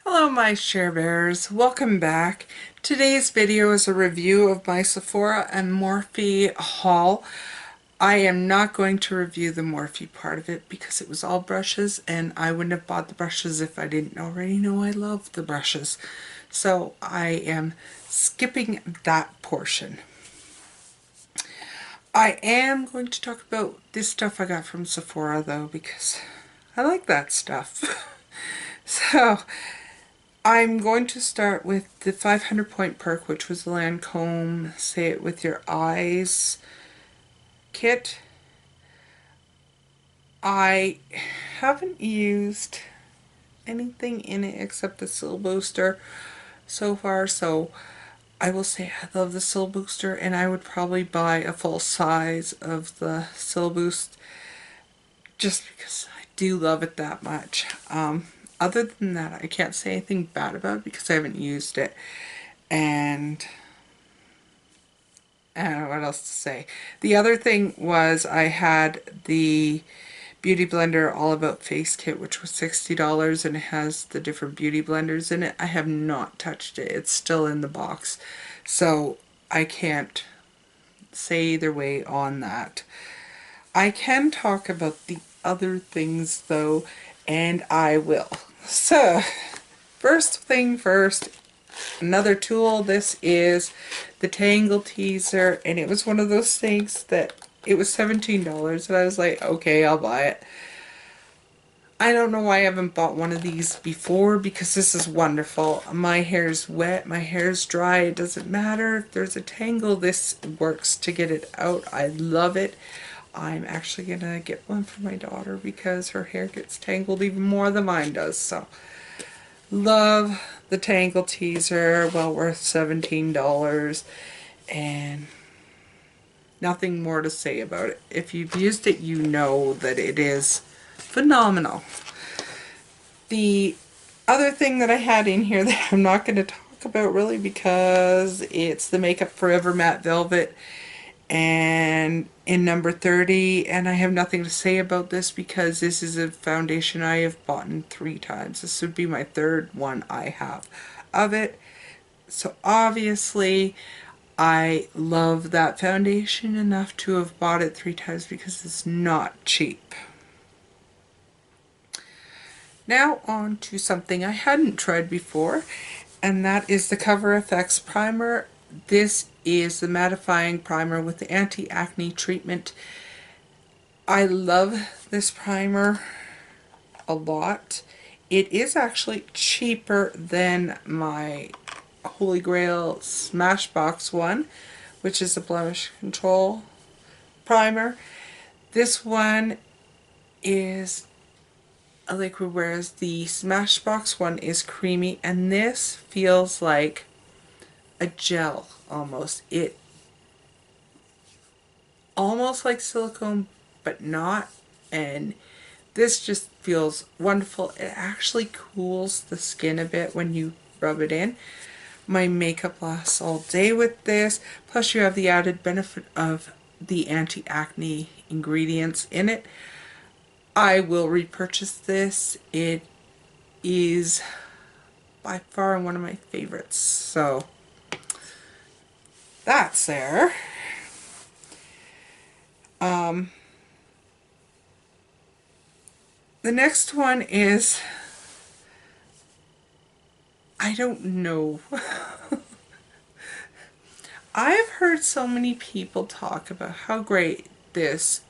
Hello my share bears, welcome back. Today's video is a review of my Sephora and Morphe haul. I am not going to review the Morphe part of it because it was all brushes and I wouldn't have bought the brushes if I didn't already know I love the brushes. So I am skipping that portion. I am going to talk about this stuff I got from Sephora though because I like that stuff. So I'm going to start with the 500 point perk, which was the Lancome Say It With Your Eyes kit. I haven't used anything in it except the Sil Booster so far, so I will say I love the Sil Booster and I would probably buy a full size of the Sil Boost just because I do love it that much. Other than that, I can't say anything bad about it because I haven't used it. And I don't know what else to say. The other thing was I had the Beauty Blender All About Face Kit, which was $60, and it has the different beauty blenders in it. I have not touched it. It's still in the box. So I can't say either way on that. I can talk about the other things though, and I will. So, first thing first, another tool. This is the Tangle teaser, and it was one of those things that it was $17 and I was like, okay, I'll buy it. I don't know why I haven't bought one of these before because this is wonderful. My hair's wet, my hair's dry, it doesn't matter. If there's a tangle, this works to get it out. I love it. I'm actually gonna get one for my daughter because her hair gets tangled even more than mine does. So, love the Tangle teaser, well worth $17, and nothing more to say about it. If you've used it, you know that it is phenomenal. The other thing that I had in here that I'm not going to talk about really because it's the Makeup Forever Matte Velvet and in number 30, and I have nothing to say about this because this is a foundation I have bought 3 times. This would be my third one I have of it. So obviously I love that foundation enough to have bought it 3 times because it's not cheap. Now on to something I hadn't tried before, and that is the Cover FX primer. This is the mattifying primer with the anti-acne treatment. I love this primer a lot. It is actually cheaper than my Holy Grail SmashBox one, which is the blemish control primer. This one is a liquid, whereas the SmashBox one is creamy, and this feels like a gel almost. It almost like silicone, but not, and this just feels wonderful. It actually cools the skin a bit when you rub it in. My makeup lasts all day with this, plus you have the added benefit of the anti-acne ingredients in it. I will repurchase this. It is by far one of my favorites, so that's there. The next one is, I don't know. I've heard so many people talk about how great this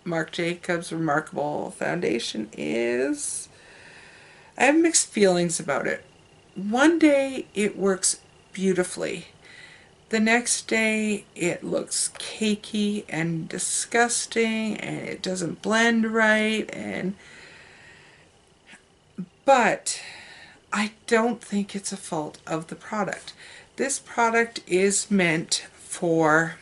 Marc Jacobs Remarcable foundation is. I have mixed feelings about it. One day it works beautifully. The next day it looks cakey and disgusting and it doesn't blend right, but I don't think it's a fault of the product. This product is meant for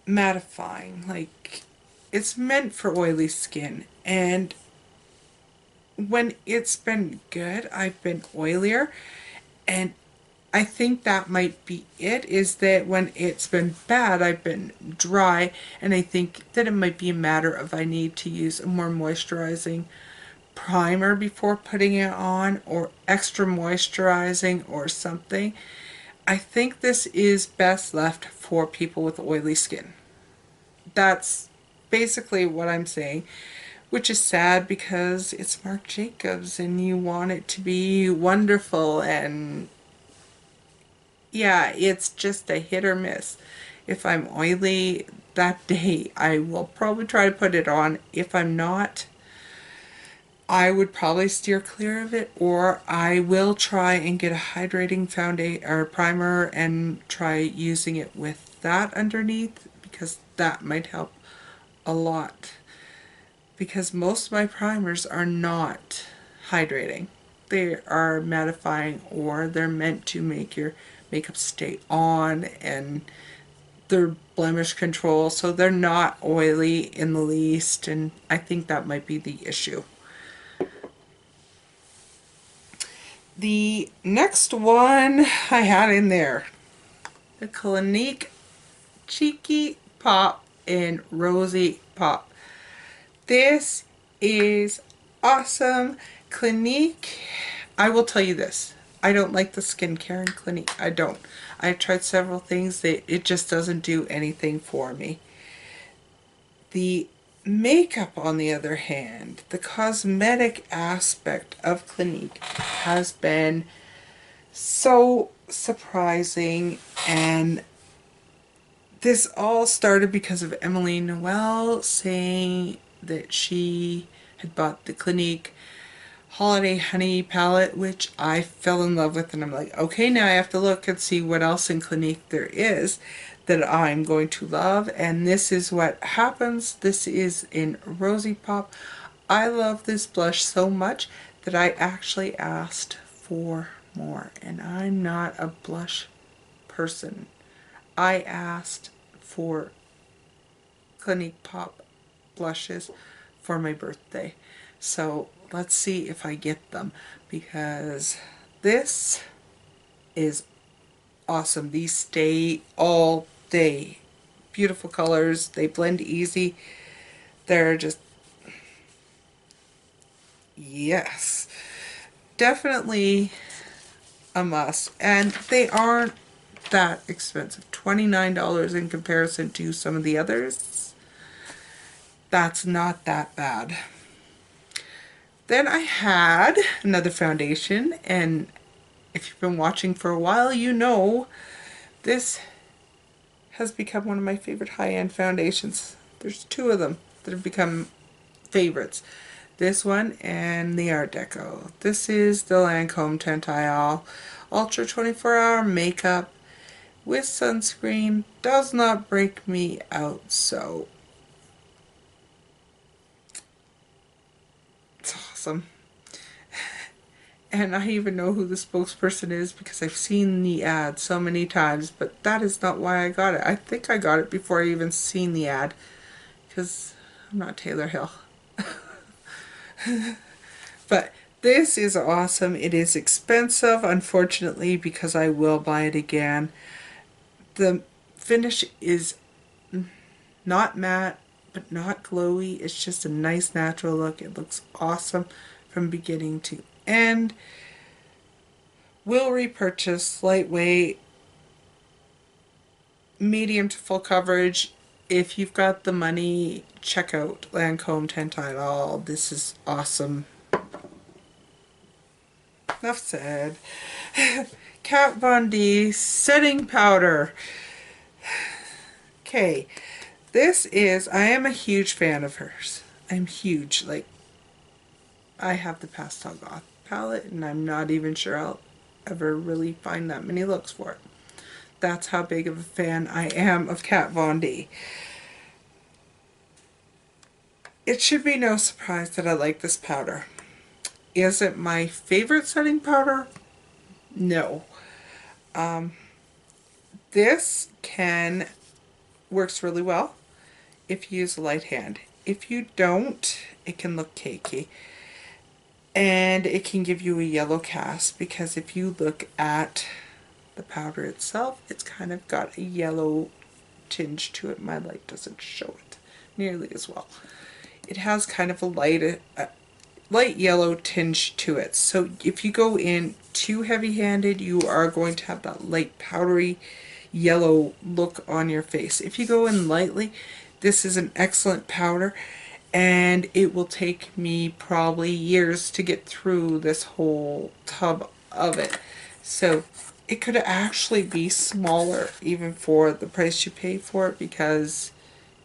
mattifying, like it's meant for oily skin, and when it's been good, I've been oilier, and I think that might be it, is that when it's been bad, I've been dry, and I think that it might be a matter of I need to use a more moisturizing primer before putting it on, or extra moisturizing or something, I think this is best left for people with oily skin. That's basically what I'm saying, which is sad because it's Marc Jacobs and you want it to be wonderful, and yeah, it's just a hit or miss. If I'm oily that day, I will probably try to put it on. If I'm not, I would probably steer clear of it, or I will try and get a hydrating foundation or primer and try using it with that underneath, because that might help a lot. Because most of my primers are not hydrating. They are mattifying, or they're meant to make your makeup stay on, and they're blemish control, so they're not oily in the least, and I think that might be the issue. The next one I had in there, the Clinique Cheeky Pop in Rosy Pop. This is awesome. Clinique, I will tell you this, I don't like the skincare in Clinique. I don't. I've tried several things. It just doesn't do anything for me. The makeup, on the other hand, the cosmetic aspect of Clinique has been so surprising, and this all started because of Emily Noel saying that she had bought the Clinique Holiday Honey palette, which I fell in love with, and I'm like, okay, now I have to look and see what else in Clinique there is that I'm going to love, and this is what happens. This is in Rosy Pop. I love this blush so much that I actually asked for more, and I'm not a blush person. I asked for Clinique Pop blushes for my birthday, so let's see if I get them, because this is awesome. These stay all day. Beautiful colors. They blend easy. They're just, yes, definitely a must. And they aren't that expensive. $29 in comparison to some of the others. That's not that bad. Then I had another foundation, and if you've been watching for a while, you know this has become one of my favorite high-end foundations. There's two of them that have become favorites. This one and the Art Deco. This is the Lancome Idiole Ultra 24-Hour Makeup with sunscreen. Does not break me out, so it's awesome. And I even know who the spokesperson is because I've seen the ad so many times, but that is not why I got it. I think I got it before I even seen the ad, because I'm not Taylor Hill. But this is awesome. It is expensive, unfortunately, because I will buy it again. The finish is not matte, but not glowy. It's just a nice natural look. It looks awesome from beginning to end. Will repurchase, lightweight, medium to full coverage. If you've got the money, check out Lancome Idiole. This is awesome. Enough said. Kat Von D setting powder. Okay, this is, I am a huge fan of hers. I'm huge. Like, I have the Pastel Goth palette, and I'm not even sure I'll ever really find that many looks for it. That's how big of a fan I am of Kat Von D. It should be no surprise that I like this powder. Is it my favorite setting powder? No. This works really well if you use a light hand. If you don't, it can look cakey. And it can give you a yellow cast, because if you look at the powder itself, it's kind of got a yellow tinge to it. My light doesn't show it nearly as well. It has kind of a light, light yellow tinge to it. So if you go in too heavy-handed, you are going to have that light powdery yellow look on your face. If you go in lightly, this is an excellent powder, and it will take me probably years to get through this whole tub of it. So it could actually be smaller even for the price you pay for it, because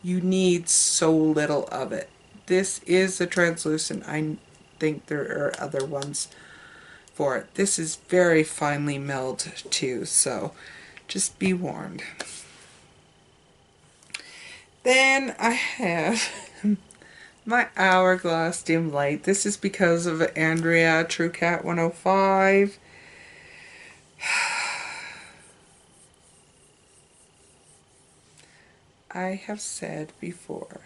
you need so little of it. This is a translucent. I think there are other ones for it. This is very finely milled too, so just be warned. Then I have my Hourglass Dim Light. This is because of Andrea TrueCat 105. I have said before,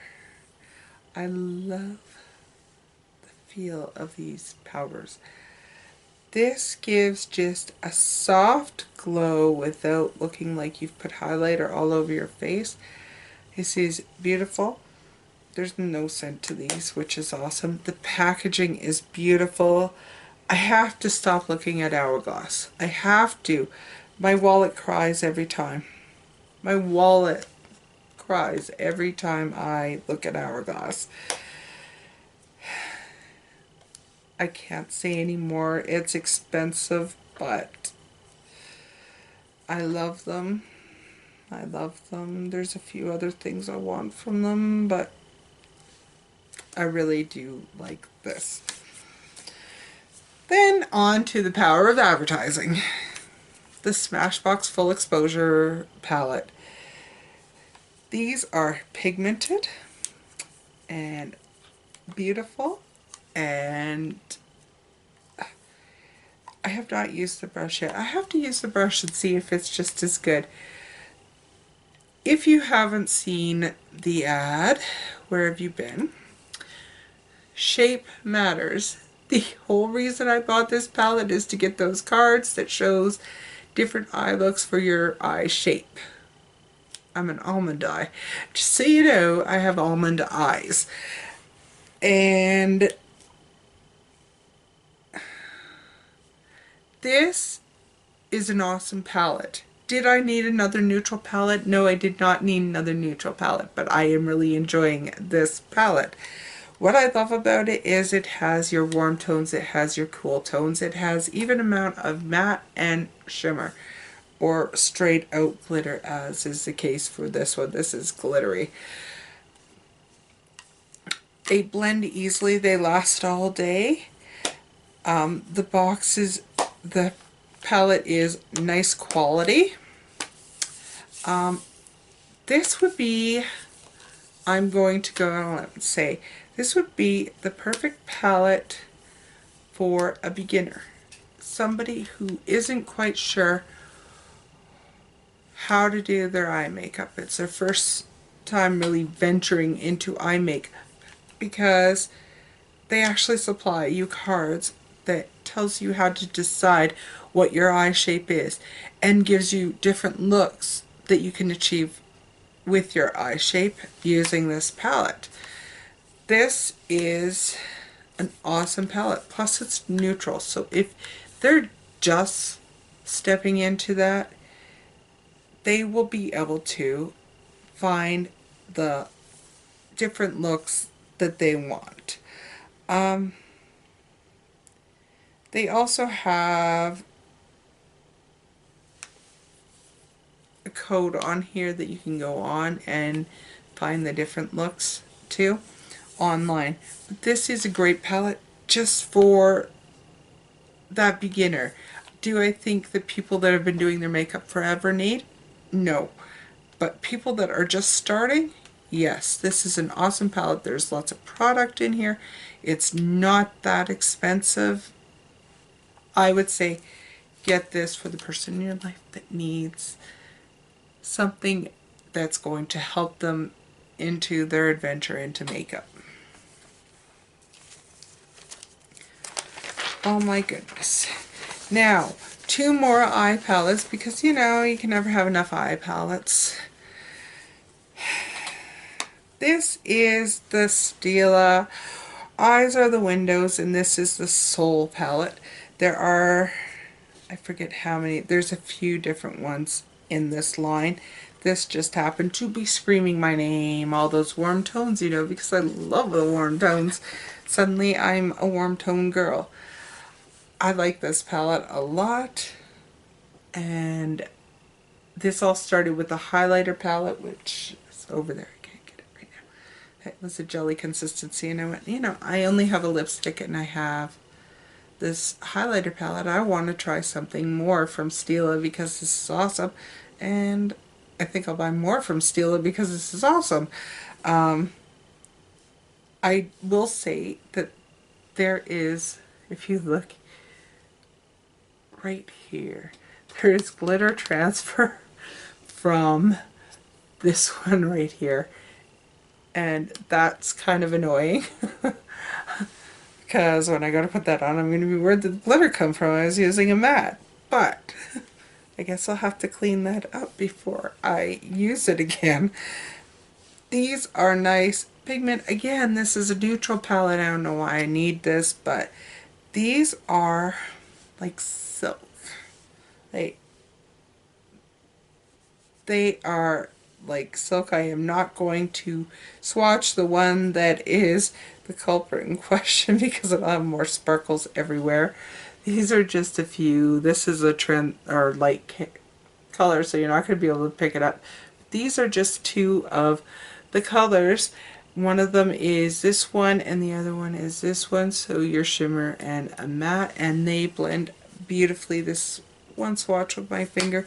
I love the feel of these powders. This gives just a soft glow without looking like you've put highlighter all over your face. This is beautiful. There's no scent to these, which is awesome. The packaging is beautiful. I have to stop looking at Hourglass. I have to. My wallet cries every time. My wallet cries every time I look at Hourglass. I can't say anymore. It's expensive, but I love them. I love them. There's a few other things I want from them, but I really do like this. Then on to the power of advertising. The SmashBox Full Exposure Palette. These are pigmented and beautiful, and I have not used the brush yet. I have to use the brush and see if it's just as good. If you haven't seen the ad, where have you been? Shape matters. The whole reason I bought this palette is to get those cards that shows different eye looks for your eye shape. I'm an almond eye. Just so you know, I have almond eyes. And this is an awesome palette. Did I need another neutral palette? No, I did not need another neutral palette, but I am really enjoying this palette. What I love about it is it has your warm tones, it has your cool tones, it has even amount of matte and shimmer, or straight out glitter, as is the case for this one. This is glittery. They blend easily, they last all day. The palette is nice quality. This would be, I'm going to go out and say, this would be the perfect palette for a beginner. Somebody who isn't quite sure how to do their eye makeup. It's their first time really venturing into eye makeup, because they actually supply you cards that tells you how to decide what your eye shape is and gives you different looks that you can achieve with your eye shape using this palette. This is an awesome palette, plus it's neutral, so if they're just stepping into that, they will be able to find the different looks that they want. They also have a code on here that you can go on and find the different looks too online. But this is a great palette just for that beginner. Do I think that people that have been doing their makeup forever need? No. But people that are just starting, yes, this is an awesome palette. There's lots of product in here. It's not that expensive. I would say get this for the person in your life that needs something that's going to help them into their adventure into makeup. Oh my goodness. Now, two more eye palettes, because you know you can never have enough eye palettes. This is the Stila Eyes are the windows, and this is the Soul palette. There are, I forget how many, there's a few different ones in this line. This just happened to be screaming my name, all those warm tones, you know, because I love the warm tones. Suddenly I'm a warm tone girl. I like this palette a lot, and this all started with the highlighter palette, which is over there. I can't get it right now. It was a jelly consistency, and I went, you know, I only have a lipstick and I have this highlighter palette. I want to try something more from Stila because this is awesome, and I think I'll buy more from Stila because this is awesome. I will say that there is, if you look right here, there is glitter transfer from this one right here, and that's kind of annoying because when I go to put that on, I'm going to be, where'd the glitter come from? I was using a matte, but I guess I'll have to clean that up before I use it again. These are nice pigment. Again, this is a neutral palette. I don't know why I need this, but these are like silk. They are like silk. I am not going to swatch the one that is the culprit in question because it'll have more sparkles everywhere. These are just a few. This is a trend or light color, so you're not going to be able to pick it up. These are just two of the colors. One of them is this one and the other one is this one, so your shimmer and a matte, and they blend beautifully. This one swatch with my finger,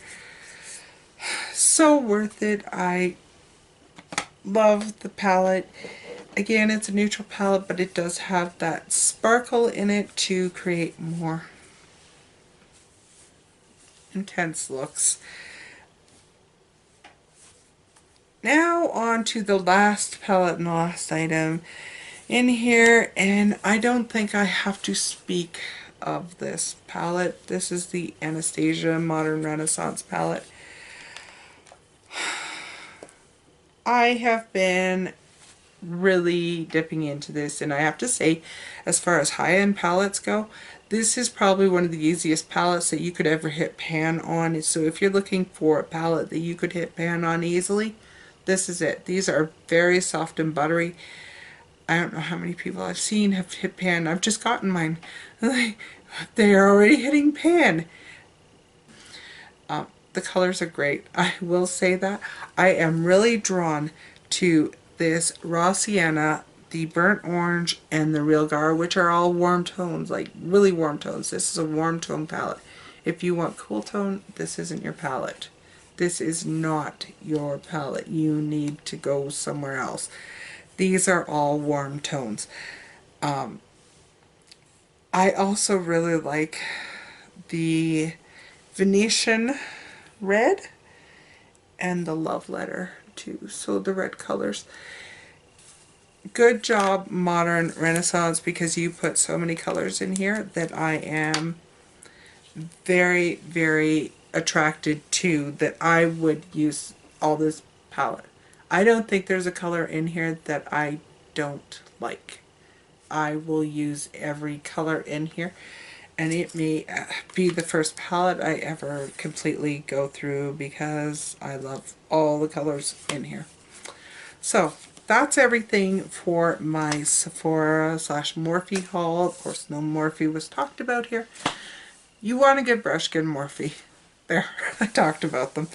so worth it. I love the palette. Again, it's a neutral palette, but it does have that sparkle in it to create more intense looks. Now on to the last palette and the last item in here, and I don't think I have to speak of this palette. This is the Anastasia Modern Renaissance palette. I have been really dipping into this, and I have to say, as far as high-end palettes go, this is probably one of the easiest palettes that you could ever hit pan on. So if you're looking for a palette that you could hit pan on easily, this is it. These are very soft and buttery. I don't know how many people I've seen have hit pan. I've just gotten mine. They are already hitting pan. The colors are great. I will say that. I am really drawn to this raw sienna, the burnt orange, and the real gar, which are all warm tones, like really warm tones. This is a warm tone palette. If you want cool tone, this isn't your palette. This is not your palette. You need to go somewhere else. These are all warm tones. I also really like the Venetian red and the love letter too. So the red colors. Good job, Modern Renaissance, because you put so many colors in here that I am very, very attracted to, that I would use all this palette. I don't think there's a color in here that I don't like. I will use every color in here, and it may be the first palette I ever completely go through because I love all the colors in here. So that's everything for my Sephora / Morphe haul. Of course, no Morphe was talked about here. You want a good brush, get Morphe. There, I talked about them.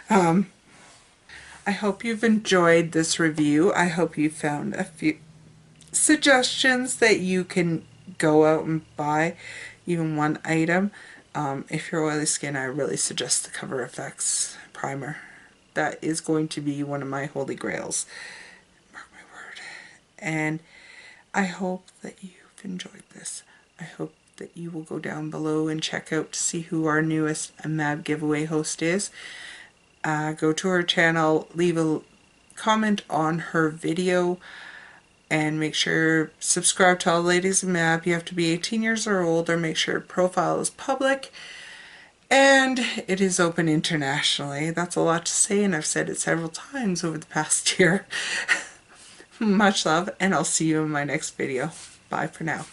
I hope you've enjoyed this review. I hope you found a few suggestions that you can go out and buy even one item. If you're oily skin, I really suggest the Cover FX primer. That is going to be one of my holy grails. Mark my word. And I hope that you've enjoyed this. I hope that you will go down below and check out to see who our newest MAB giveaway host is. Go to her channel, leave a comment on her video, and make sure subscribe to all ladies in MAB. You have to be 18 years or older. Make sure your profile is public, and it is open internationally. That's a lot to say, and I've said it several times over the past year. Much love, and I'll see you in my next video. Bye for now.